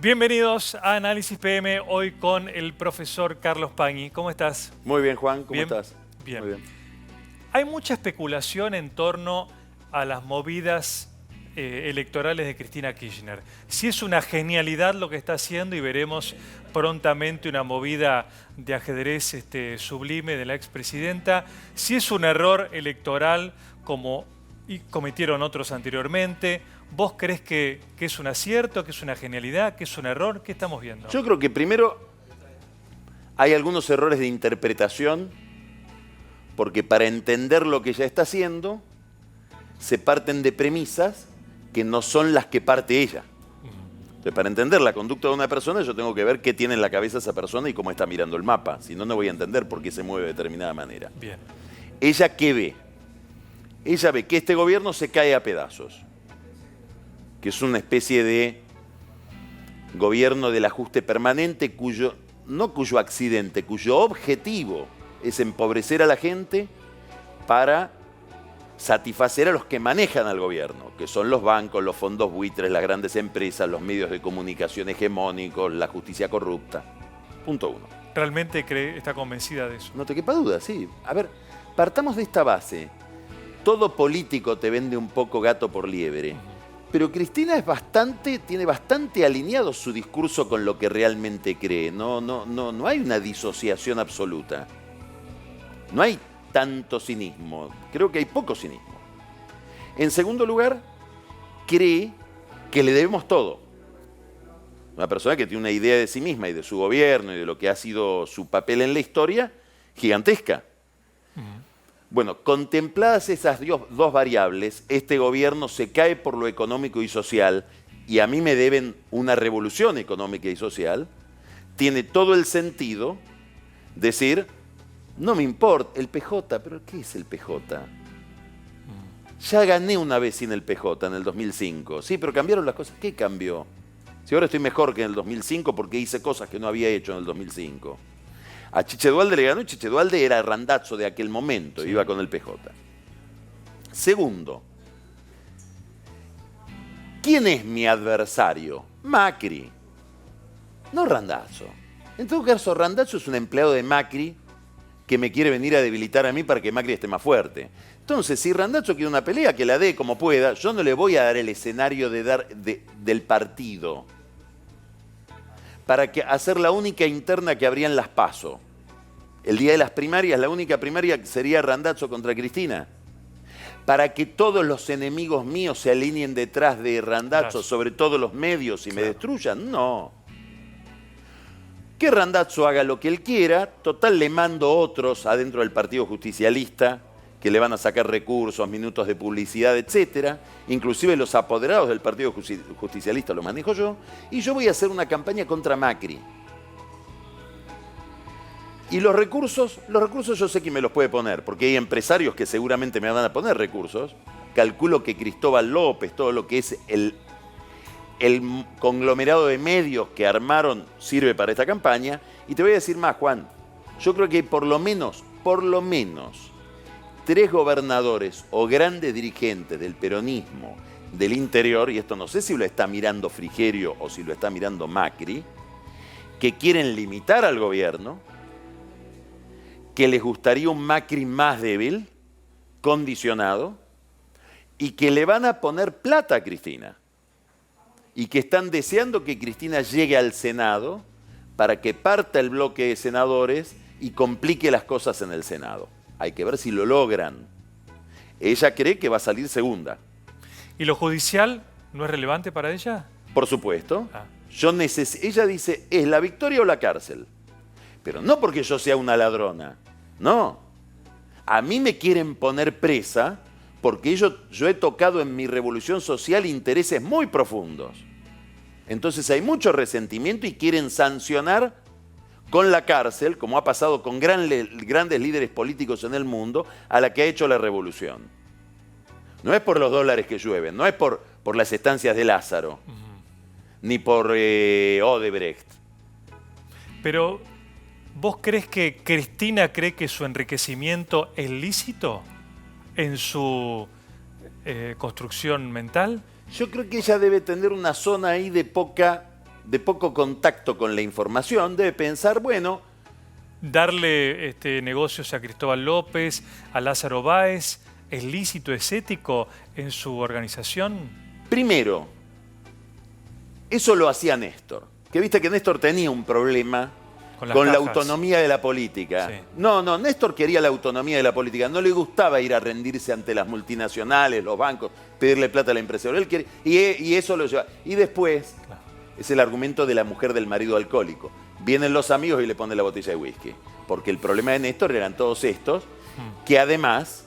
Bienvenidos a Análisis PM, hoy con el profesor Carlos Pagni. ¿Cómo estás? Muy bien, Juan. ¿Cómo ¿Bien? estás? Bien. Muy bien. Hay mucha especulación en torno a las movidas electorales de Cristina Kirchner. Si es una genialidad lo que está haciendo y veremos prontamente una movida de ajedrez sublime de la expresidenta. Si es un error electoral como cometieron otros anteriormente. ¿Vos crees que es un acierto, que es una genialidad, que es un error? ¿Qué estamos viendo? Yo creo que primero hay algunos errores de interpretación, porque para entender lo que ella está haciendo, se parten de premisas que no son las que parte ella. Entonces, para entender la conducta de una persona, yo tengo que ver qué tiene en la cabeza esa persona y cómo está mirando el mapa. Si no, no voy a entender por qué se mueve de determinada manera. Bien. ¿Ella qué ve? Ella ve que este gobierno se cae a pedazos, que es una especie de gobierno del ajuste permanente cuyo accidente, cuyo objetivo es empobrecer a la gente para satisfacer a los que manejan al gobierno, que son los bancos, los fondos buitres, las grandes empresas, los medios de comunicación hegemónicos, la justicia corrupta. Punto uno. ¿Realmente está convencida de eso? No te quepa duda, sí. A ver, partamos de esta base. Todo político te vende un poco gato por liebre. Pero Cristina tiene bastante alineado su discurso con lo que realmente cree. No hay una disociación absoluta. No hay tanto cinismo. Creo que hay poco cinismo. En segundo lugar, cree que le debemos todo. Una persona que tiene una idea de sí misma y de su gobierno y de lo que ha sido su papel en la historia, gigantesca. Bueno, contempladas esas dos variables, este gobierno se cae por lo económico y social, y a mí me deben una revolución económica y social. Tiene todo el sentido decir, no me importa, el PJ, pero ¿qué es el PJ? Ya gané una vez sin el PJ en el 2005. Sí, pero cambiaron las cosas. ¿Qué cambió? Si ahora estoy mejor que en el 2005 porque hice cosas que no había hecho en el 2005. A Chiche Duhalde le ganó y Chiche Duhalde era Randazzo de aquel momento, sí. Iba con el PJ. Segundo, ¿quién es mi adversario? Macri, no Randazzo. En todo caso, Randazzo es un empleado de Macri que me quiere venir a debilitar a mí para que Macri esté más fuerte. Entonces, si Randazzo quiere una pelea, que la dé como pueda. Yo no le voy a dar el escenario del partido para hacer la única interna que habría en las PASO. El día de las primarias, la única primaria sería Randazzo contra Cristina. Para que todos los enemigos míos se alineen detrás de Randazzo, sobre todo los medios, y me destruyan. No. Que Randazzo haga lo que él quiera, total le mando otros adentro del Partido Justicialista, que le van a sacar recursos, minutos de publicidad, etcétera. Inclusive los apoderados del Partido Justicialista lo manejo yo, y yo voy a hacer una campaña contra Macri. Y los recursos yo sé que me los puede poner, porque hay empresarios que seguramente me van a poner recursos. Calculo que Cristóbal López, todo lo que es el conglomerado de medios que armaron, sirve para esta campaña. Y te voy a decir más, Juan. Yo creo que hay por lo menos 3 gobernadores o grandes dirigentes del peronismo del interior, y esto no sé si lo está mirando Frigerio o si lo está mirando Macri, que quieren limitar al gobierno, que les gustaría un Macri más débil, condicionado, y que le van a poner plata a Cristina. Y que están deseando que Cristina llegue al Senado para que parta el bloque de senadores y complique las cosas en el Senado. Hay que ver si lo logran. Ella cree que va a salir segunda. ¿Y lo judicial no es relevante para ella? Por supuesto. Ella dice, es la victoria o la cárcel. Pero no porque yo sea una ladrona. No. A mí me quieren poner presa porque yo he tocado en mi revolución social intereses muy profundos. Entonces hay mucho resentimiento y quieren sancionar con la cárcel, como ha pasado con grandes líderes políticos en el mundo, a la que ha hecho la revolución. No es por los dólares que llueven, no es por las estancias de Lázaro, ni por Odebrecht. Pero, ¿vos crees que Cristina cree que su enriquecimiento es lícito en su construcción mental? Yo creo que ella debe tener una zona ahí de poca de poco contacto con la información, debe pensar, bueno, Darle negocios a Cristóbal López, a Lázaro Báez, ¿es lícito, es ético en su organización? primero, eso lo hacía Néstor. Que viste que Néstor tenía un problema Con las con la cajas. autonomía de la política. Sí. No, Néstor quería la autonomía de la política. No le gustaba ir a rendirse ante las multinacionales, los bancos, pedirle plata a la empresa. Y eso lo lleva. Y después, Claro. es el argumento de la mujer del marido alcohólico. Vienen los amigos y le ponen la botella de whisky. Porque el problema de Néstor eran todos estos, que además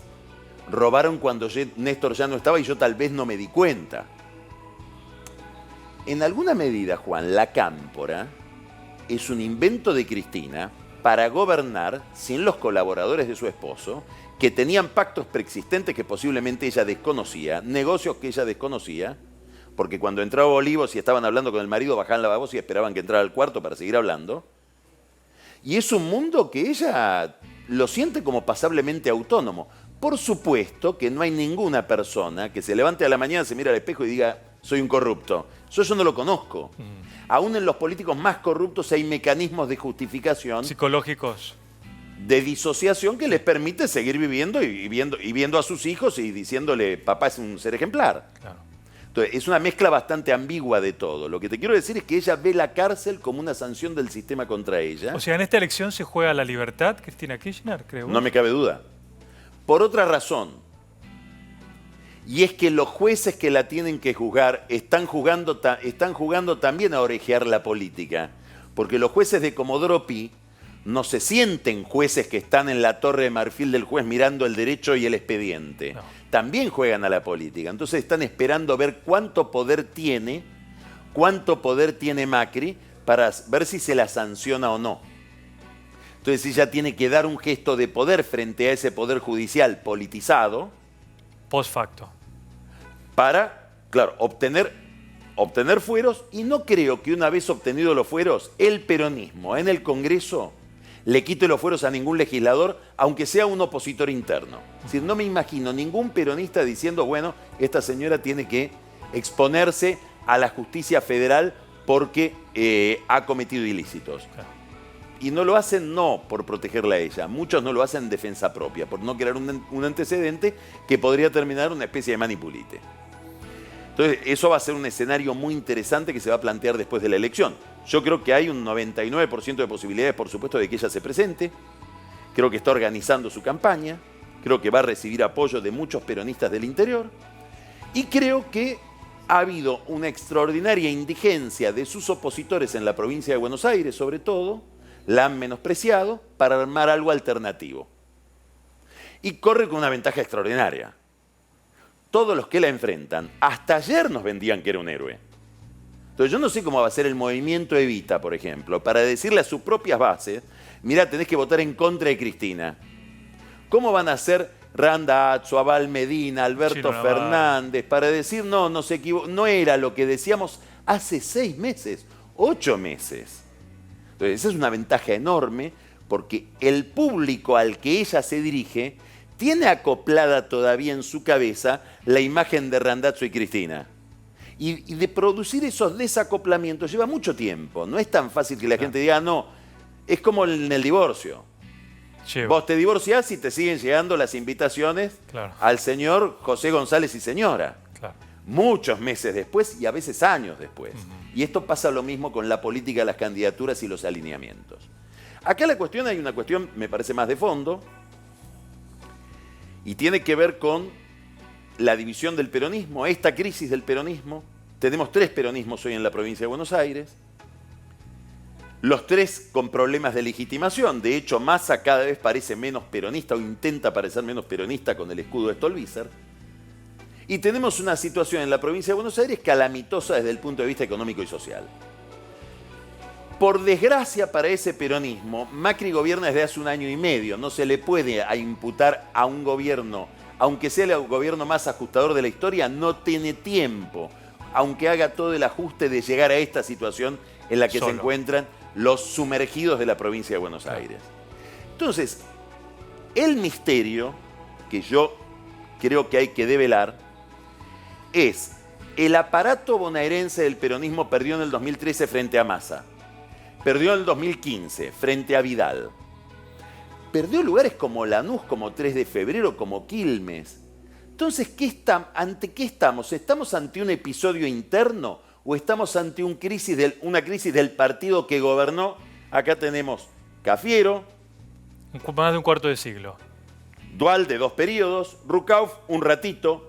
robaron cuando Néstor ya no estaba y yo tal vez no me di cuenta. En alguna medida, Juan, la cámpora es un invento de Cristina para gobernar sin los colaboradores de su esposo, que tenían pactos preexistentes que posiblemente ella desconocía, negocios que ella desconocía, porque cuando entraba Olivos y estaban hablando con el marido, bajaban la babosa y esperaban que entrara al cuarto para seguir hablando. Y es un mundo que ella lo siente como pasablemente autónomo. Por supuesto que no hay ninguna persona que se levante a la mañana, se mire al espejo y diga, soy un corrupto. Yo no lo conozco. Aún en los políticos más corruptos hay mecanismos de justificación, Psicológicos. de disociación que les permite seguir viviendo y viendo a sus hijos y diciéndole, papá es un ser ejemplar. Claro. Entonces, es una mezcla bastante ambigua de todo. Lo que te quiero decir es que ella ve la cárcel como una sanción del sistema contra ella. O sea, en esta elección se juega la libertad, Cristina Kirchner, creo. No me cabe duda. Por otra razón, y es que los jueces que la tienen que juzgar están jugando también a orejear la política. Porque los jueces de Comodoro Pi no se sienten jueces que están en la torre de marfil del juez mirando el derecho y el expediente. No. También juegan a la política. Entonces están esperando ver cuánto poder tiene Macri para ver si se la sanciona o no. Entonces ella tiene que dar un gesto de poder frente a ese poder judicial politizado Post facto. para, claro, obtener fueros, y no creo que una vez obtenidos los fueros, el peronismo en el Congreso le quite los fueros a ningún legislador, aunque sea un opositor interno. Es decir, no me imagino ningún peronista diciendo, bueno, esta señora tiene que exponerse a la justicia federal porque ha cometido ilícitos. Claro. Y no lo hacen no por protegerla a ella, muchos no lo hacen en defensa propia, por no crear un antecedente que podría terminar una especie de manipulite. Entonces, eso va a ser un escenario muy interesante que se va a plantear después de la elección. Yo creo que hay un 99% de posibilidades, por supuesto, de que ella se presente. Creo que está organizando su campaña. Creo que va a recibir apoyo de muchos peronistas del interior. Y creo que ha habido una extraordinaria indigencia de sus opositores en la provincia de Buenos Aires, sobre todo. La han menospreciado para armar algo alternativo. Y corre con una ventaja extraordinaria. Todos los que la enfrentan, hasta ayer nos vendían que era un héroe. Entonces yo no sé cómo va a ser el movimiento Evita, por ejemplo, para decirle a sus propias bases, mirá, tenés que votar en contra de Cristina. ¿Cómo van a hacer Randazzo, Abal Medina, Alberto Chino Fernández, para decir, no se equivocó, no era lo que decíamos hace 6 meses, 8 meses? Entonces esa es una ventaja enorme, porque el público al que ella se dirige tiene acoplada todavía en su cabeza la imagen de Randazzo y Cristina. Y de producir esos desacoplamientos lleva mucho tiempo. No es tan fácil que la gente diga, no, es como en el divorcio. Lleva. Vos te divorciás y te siguen llegando las invitaciones Claro. al señor José González y señora. Claro. Muchos meses después y a veces años después. Y esto pasa lo mismo con la política, las candidaturas y los alineamientos. Acá hay una cuestión, me parece, más de fondo, y tiene que ver con la división del peronismo, esta crisis del peronismo. Tenemos 3 peronismos hoy en la provincia de Buenos Aires. Los 3 con problemas de legitimación. De hecho, Massa cada vez parece menos peronista o intenta parecer menos peronista con el escudo de Stolbizer. Y tenemos una situación en la provincia de Buenos Aires calamitosa desde el punto de vista económico y social. Por desgracia para ese peronismo, Macri gobierna desde hace 1 año y medio. No se le puede imputar a un gobierno, aunque sea el gobierno más ajustador de la historia, no tiene tiempo, aunque haga todo el ajuste de llegar a esta situación en la que se encuentran los sumergidos de la provincia de Buenos Aires. Entonces, el misterio que yo creo que hay que develar es El aparato bonaerense del peronismo perdió en el 2013 frente a Massa. Perdió en el 2015 frente a Vidal. Perdió lugares como Lanús, como 3 de febrero, como Quilmes. Entonces, ¿ante qué estamos? ¿Estamos ante un episodio interno o estamos ante una crisis del partido que gobernó? Acá tenemos Cafiero, Más de un cuarto de siglo. Duhalde, 2 periodos, Rucauf, un ratito,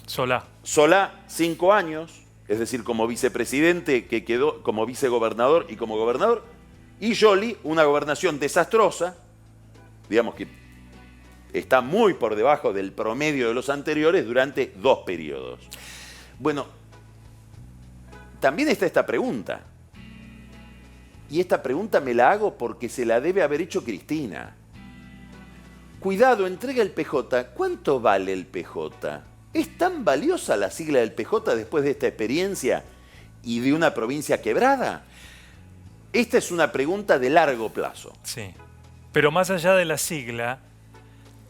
Solá, 5 años, es decir, como vicepresidente que quedó como vicegobernador y como gobernador, y Joly, una gobernación desastrosa, digamos que está muy por debajo del promedio de los anteriores durante 2 periodos. Bueno, también está esta pregunta. Y esta pregunta me la hago porque se la debe haber hecho Cristina. Cuidado, entrega el PJ. ¿Cuánto vale el PJ? ¿Es tan valiosa la sigla del PJ después de esta experiencia y de una provincia quebrada? Esta es una pregunta de largo plazo. Sí. Pero más allá de la sigla,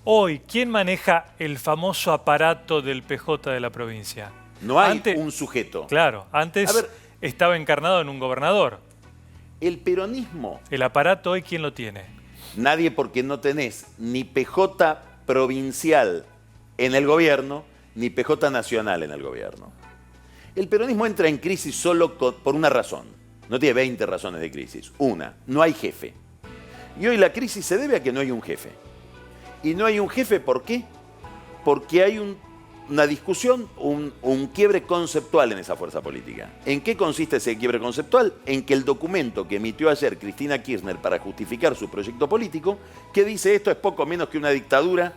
hoy, ¿quién maneja el famoso aparato del PJ de la provincia? No hay un sujeto. Claro, antes estaba encarnado en un gobernador. El peronismo. El aparato hoy, ¿quién lo tiene? Nadie, porque no tenés ni PJ provincial en el gobierno, ni PJ nacional en el gobierno. El peronismo entra en crisis solo por una razón. No tiene 20 razones de crisis. Una, no hay jefe. Y hoy la crisis se debe a que no hay un jefe. Y no hay un jefe, ¿por qué? Porque hay una discusión, un quiebre conceptual en esa fuerza política. ¿En qué consiste ese quiebre conceptual? En que el documento que emitió ayer Cristina Kirchner para justificar su proyecto político, que dice esto es poco menos que una dictadura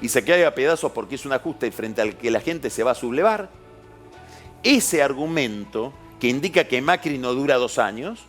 y se cae a pedazos porque es un ajuste frente al que la gente se va a sublevar, ese argumento que indica que Macri no dura 2 años,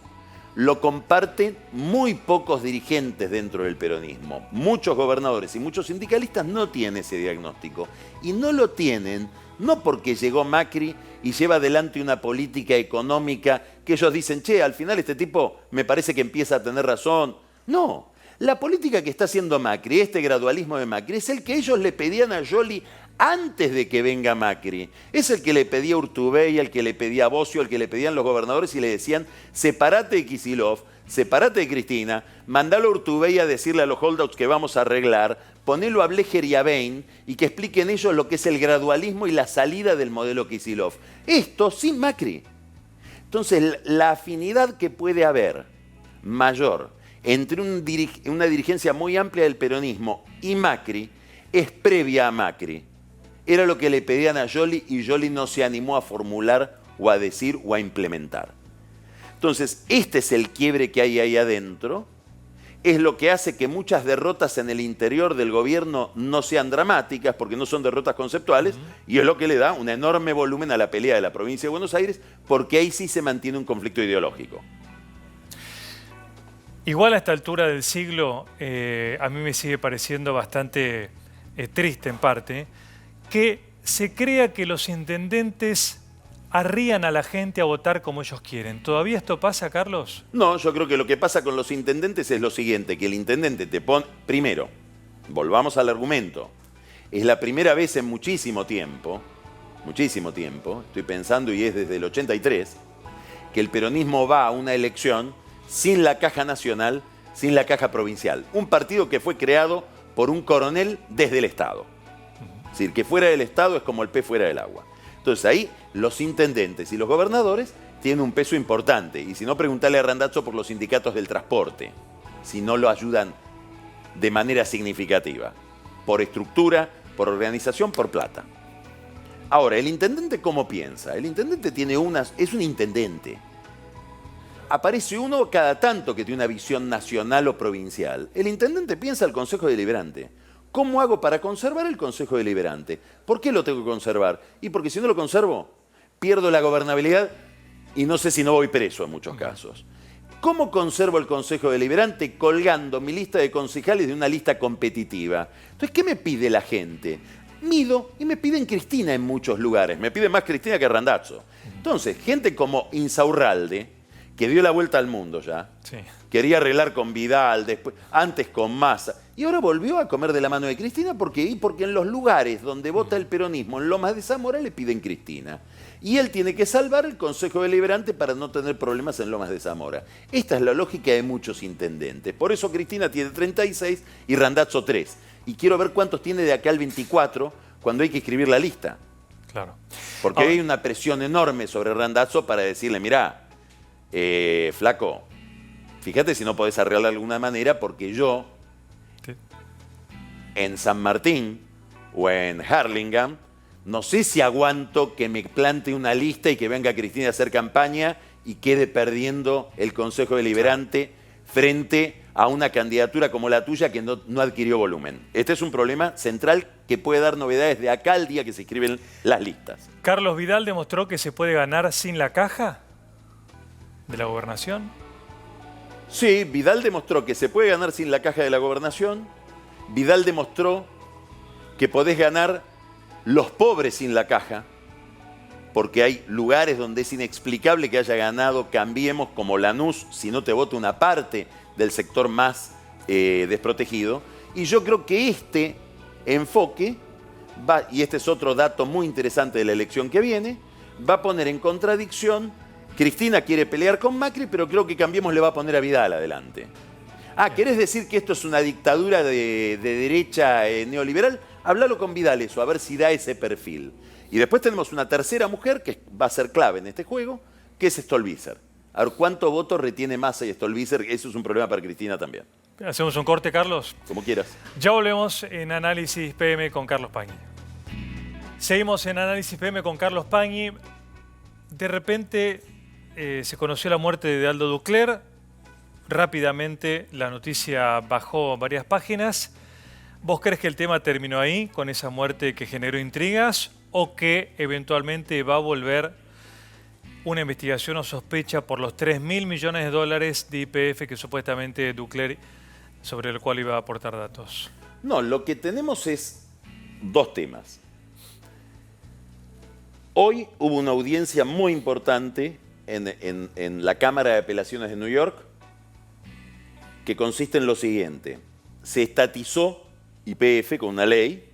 lo comparten muy pocos dirigentes dentro del peronismo. Muchos gobernadores y muchos sindicalistas no tienen ese diagnóstico. Y no lo tienen, no porque llegó Macri y lleva adelante una política económica que ellos dicen, che, al final este tipo me parece que empieza a tener razón. No, la política que está haciendo Macri, este gradualismo de Macri, es el que ellos le pedían a Joly antes de que venga Macri. Es el que le pedía a Urtubey, el que le pedía a Bocio, el que le pedían los gobernadores y le decían, separate de Kicillof, separate de Cristina, mandalo a Urtubey a decirle a los holdouts que vamos a arreglar, ponelo a Blecher y a Bain y que expliquen ellos lo que es el gradualismo y la salida del modelo Kicillof. Esto sin Macri. Entonces, la afinidad que puede haber mayor entre una dirigencia muy amplia del peronismo y Macri es previa a Macri. Era lo que le pedían a Joly y Joly no se animó a formular o a decir o a implementar. Entonces, este es el quiebre que hay ahí adentro. Es lo que hace que muchas derrotas en el interior del gobierno no sean dramáticas, porque no son derrotas conceptuales, y es lo que le da un enorme volumen a la pelea de la provincia de Buenos Aires, porque ahí sí se mantiene un conflicto ideológico. Igual a esta altura del siglo, a mí me sigue pareciendo bastante triste en parte, que se crea que los intendentes arrían a la gente a votar como ellos quieren. ¿Todavía esto pasa, Carlos? No, yo creo que lo que pasa con los intendentes es lo siguiente, que el intendente te pone... Primero, volvamos al argumento. Es la primera vez en muchísimo tiempo, estoy pensando y es desde el 83, que el peronismo va a una elección sin la caja nacional, sin la caja provincial. Un partido que fue creado por un coronel desde el Estado. Es decir, que fuera del Estado es como el pez fuera del agua. Entonces ahí los intendentes y los gobernadores tienen un peso importante. Y si no, preguntarle a Randazzo por los sindicatos del transporte, si no lo ayudan de manera significativa. Por estructura, por organización, por plata. Ahora, ¿el intendente cómo piensa? El intendente es un intendente. Aparece uno cada tanto que tiene una visión nacional o provincial. El intendente piensa al Consejo Deliberante. ¿Cómo hago para conservar el Consejo Deliberante? ¿Por qué lo tengo que conservar? Y porque si no lo conservo, pierdo la gobernabilidad y no sé si no voy preso en muchos casos. ¿Cómo conservo el Consejo Deliberante? Colgando mi lista de concejales de una lista competitiva. Entonces, ¿qué me pide la gente? Mido y me piden Cristina en muchos lugares. Me piden más Cristina que Randazzo. Entonces, gente como Insaurralde, que dio la vuelta al mundo ya, sí. Quería arreglar con Vidal, después, antes con Massa, Y ahora volvió a comer de la mano de Cristina. ¿Por qué? Porque en los lugares donde vota el peronismo, en Lomas de Zamora, le piden Cristina. Y él tiene que salvar el Consejo Deliberante para no tener problemas en Lomas de Zamora. Esta es la lógica de muchos intendentes. Por eso Cristina tiene 36 y Randazzo 3. Y quiero ver cuántos tiene de acá al 24 cuando hay que escribir la lista. Claro. Porque hay una presión enorme sobre Randazzo para decirle, mirá, flaco, fíjate si no podés arreglar de alguna manera, porque yo, en San Martín o en Harlingen, no sé si aguanto que me plante una lista y que venga Cristina a hacer campaña y quede perdiendo el Consejo Deliberante frente a una candidatura como la tuya que no adquirió volumen. Este es un problema central que puede dar novedades de acá al día que se escriben las listas. ¿Carlos Vidal demostró que se puede ganar sin la caja de la gobernación? Sí, Vidal demostró que se puede ganar sin la caja de la gobernación. Vidal demostró que podés ganar los pobres sin la caja, porque hay lugares donde es inexplicable que haya ganado Cambiemos, como Lanús, si no te vota una parte del sector más desprotegido. Y yo creo que este enfoque, y este es otro dato muy interesante de la elección que viene, va a poner en contradicción. Cristina quiere pelear con Macri, pero creo que Cambiemos le va a poner a Vidal adelante. ¿Querés decir que esto es una dictadura de derecha neoliberal? Háblalo con Vidal eso, a ver si da ese perfil. Y después tenemos una tercera mujer que va a ser clave en este juego, que es Stolbizer. A ver cuánto voto retiene Massa y Stolbizer, eso es un problema para Cristina también. ¿Hacemos un corte, Carlos? Como quieras. Ya volvemos en Análisis PM con Carlos Pañi. Seguimos en Análisis PM con Carlos Pañi. De repente se conoció la muerte de Aldo Ducler. Rápidamente la noticia bajó varias páginas. ¿Vos crees que el tema terminó ahí, con esa muerte que generó intrigas, o que eventualmente va a volver una investigación o sospecha por los 3.000 millones de dólares de YPF que supuestamente Ducler, sobre el cual iba a aportar datos? No, lo que tenemos es dos temas. Hoy hubo una audiencia muy importante en la Cámara de Apelaciones de New York, que consiste en lo siguiente. Se estatizó YPF con una ley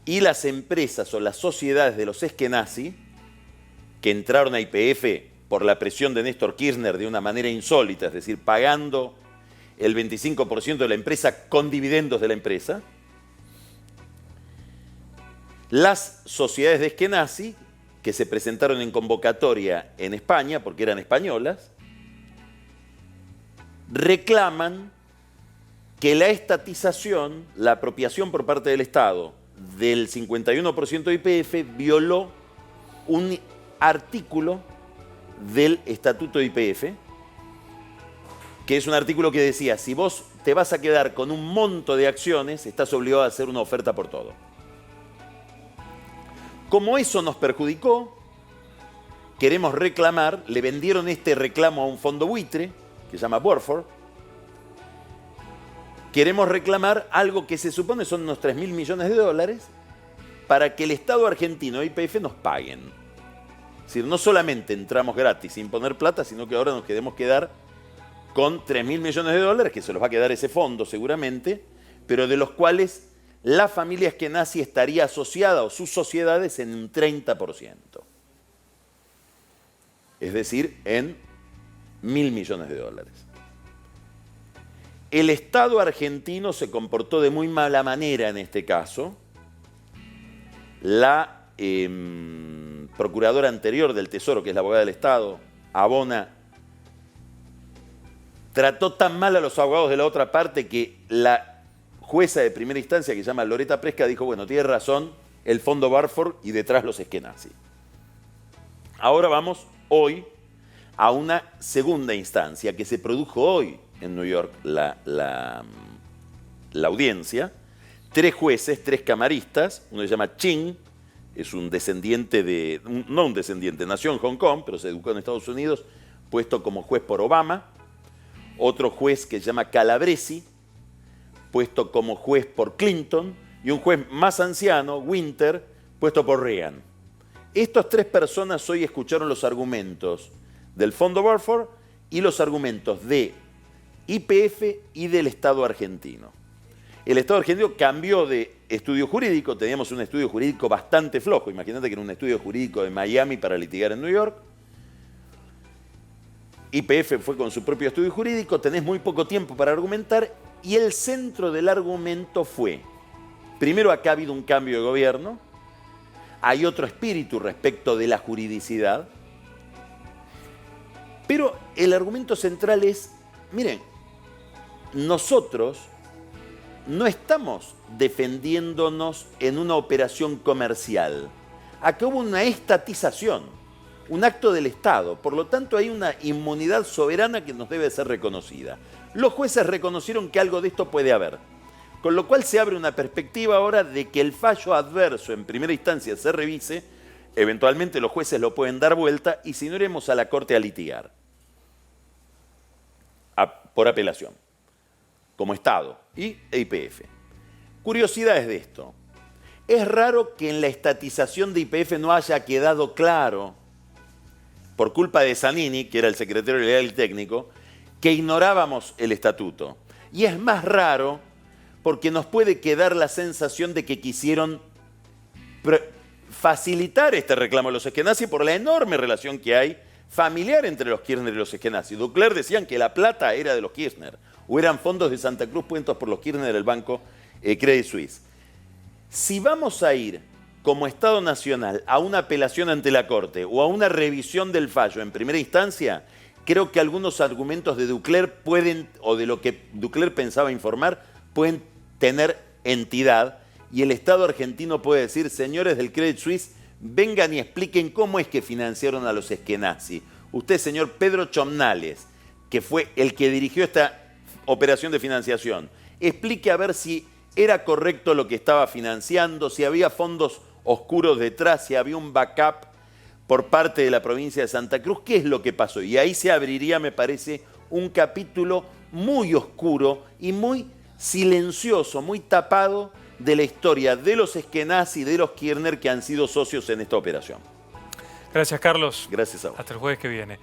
y las empresas o las sociedades de los eskenazi que entraron a YPF por la presión de Néstor Kirchner de una manera insólita, es decir, pagando el 25% de la empresa con dividendos de la empresa, las sociedades de eskenazi que se presentaron en convocatoria en España, porque eran españolas, reclaman que la estatización, la apropiación por parte del Estado del 51% de YPF violó un artículo del Estatuto de YPF, que es un artículo que decía, si vos te vas a quedar con un monto de acciones, estás obligado a hacer una oferta por todo. Como eso nos perjudicó, queremos reclamar, le vendieron este reclamo a un fondo buitre, que se llama Burford. Queremos reclamar algo que se supone son unos 3.000 millones de dólares para que el Estado argentino y YPF nos paguen. Es decir, no solamente entramos gratis sin poner plata, sino que ahora nos queremos quedar con 3.000 millones de dólares, que se los va a quedar ese fondo seguramente, pero de los cuales la familia eskenazi estaría asociada o sus sociedades en un 30%. Es decir, en 1.000 millones de dólares. El Estado argentino se comportó de muy mala manera en este caso. La procuradora anterior del Tesoro, que es la abogada del Estado, Abona, trató tan mal a los abogados de la otra parte que la jueza de primera instancia, que se llama Loreta Presca, dijo, bueno, tiene razón el fondo Burford y detrás los eskenazi. Ahora vamos hoy a una segunda instancia que se produjo hoy en New York, la audiencia. 3 jueces, 3 camaristas, uno se llama Chin, es un descendiente de, no un descendiente, nació en Hong Kong, pero se educó en Estados Unidos, puesto como juez por Obama. Otro juez que se llama Calabresi, puesto como juez por Clinton, y un juez más anciano, Winter, puesto por Reagan. Estas 3 personas hoy escucharon los argumentos del fondo Burford y los argumentos de YPF y del Estado argentino. El Estado argentino cambió de estudio jurídico, teníamos un estudio jurídico bastante flojo, imagínate que era un estudio jurídico de Miami para litigar en New York. YPF fue con su propio estudio jurídico, tenés muy poco tiempo para argumentar y el centro del argumento fue, primero acá ha habido un cambio de gobierno, hay otro espíritu respecto de la juridicidad, pero el argumento central es, miren, nosotros no estamos defendiéndonos en una operación comercial. Acá hubo una estatización, un acto del Estado. Por lo tanto, hay una inmunidad soberana que nos debe ser reconocida. Los jueces reconocieron que algo de esto puede haber. Con lo cual se abre una perspectiva ahora de que el fallo adverso en primera instancia se revise, eventualmente los jueces lo pueden dar vuelta y si no iremos a la Corte a litigar. Por apelación. Como Estado y YPF. Curiosidades de esto. Es raro que en la estatización de YPF no haya quedado claro, por culpa de Zanini, que era el secretario legal y técnico, que ignorábamos el estatuto. Y es más raro porque nos puede quedar la sensación de que quisieron facilitar este reclamo de los Eskenazi por la enorme relación que hay familiar entre los Kirchner y los Eskenazi. Ducler decían que la plata era de los Kirchner, o eran fondos de Santa Cruz puestos por los Kirchner del banco Credit Suisse. Si vamos a ir como Estado Nacional a una apelación ante la Corte o a una revisión del fallo en primera instancia, creo que algunos argumentos de Ducler pueden, o de lo que Ducler pensaba informar, pueden tener entidad y el Estado argentino puede decir, señores del Credit Suisse, vengan y expliquen cómo es que financiaron a los Eskenazi. Usted, señor Pedro Chomnales, que fue el que dirigió esta operación de financiación, explique a ver si era correcto lo que estaba financiando, si había fondos oscuros detrás, si había un backup por parte de la provincia de Santa Cruz, qué es lo que pasó. Y ahí se abriría, me parece, un capítulo muy oscuro y muy silencioso, muy tapado de la historia de los Eskenazi y de los Kirchner que han sido socios en esta operación. Gracias, Carlos. Gracias a vos. Hasta el jueves que viene.